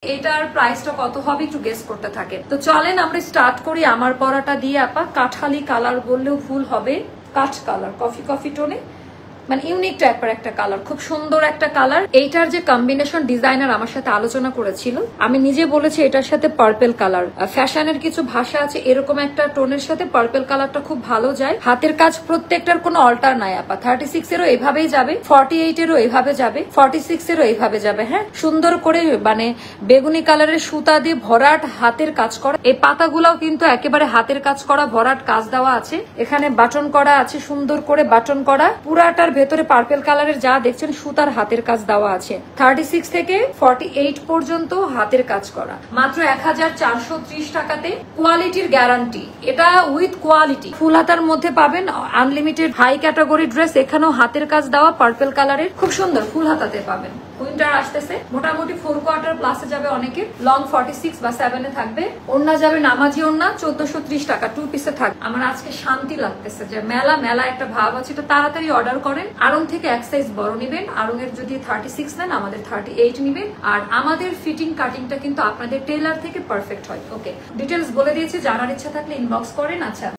এটার প্রাইসটা কত হবে একটু গেস করতে থাকে। তো চলেন আমরা স্টার্ট করি আমার পরাটা দিয়ে। আপা কাঠালি কালার বললেও ভুল হবে, কাঠ কালার, কফি কফি টোনে, মানে ইউনিক টাইপের একটা কালার, খুব সুন্দর একটা কালার। এইটার যে কম্বিনেশন ডিজাইনার আমার সাথে আলোচনা করেছিল, আমি নিজে বলেছি এটার সাথে পার্পেল কালার, ফ্যাশনের কিছু ভাষা আছে, এরকম একটা টোনের সাথে পার্পেল কালারটা খুব ভালো যায়। হাতের কাজ প্রত্যেকটার কোনো অল্টার নাই আপা, 36 এরও এইভাবেই যাবে, 48 এরও এইভাবে যাবে, 46 এরও এইভাবে যাবে। হ্যাঁ, সুন্দর করে মানে বেগুনি কালারের সুতা দিয়ে ভরাট হাতের কাজ করা। এই পাতাগুলাও কিন্তু একেবারে হাতের কাজ করা, ভরাট কাজ দেওয়া আছে। এখানে বাটন করা আছে, সুন্দর করে বাটন করা। পুরাটার ভেতরে পার্পেল কালারের যা দেখছেন সুতার হাতের কাজ দেওয়া আছে। 36 থেকে 48 পর্যন্ত হাতের কাজ করা, মাত্র 1430 টাকাতে। কোয়ালিটির গ্যারান্টি, এটা উইথ কোয়ালিটি। ফুল হাতার মধ্যে পাবেন, আনলিমিটেড হাই ক্যাটাগরি ড্রেস। এখানেও হাতের কাজ দেওয়া পার্পেল কালারের, খুব সুন্দর ফুল হাতাতে পাবেন। উইন্টার আসতেছে, মোটামুটি 4 কোয়ার্টার প্লাসে যাবে অনেকের। লং 46 বা 7 এ থাকবে। ওড়না যাবে নামাজি ওড়না, 1430 টাকা 2 পিসে থাকবে। আমার আজকে শান্তি লাগতেছে যে মেলা মেলা একটা ভাব আছে। এটা তাড়াতাড়ি অর্ডার করেন। আড়ং থেকে এক সাইজ বড় নিবেন, আড়ং এর যদি 36 নেন আমাদের 38 নিবেন। আর আমাদের ফিটিং কাটিংটা কিন্তু আপনাদের টেলার থেকে পারফেক্ট হয়। ওকে, ডিটেলস বলে দিয়েছি, জানার ইচ্ছা থাকলে ইনবক্স করেন। আচ্ছা।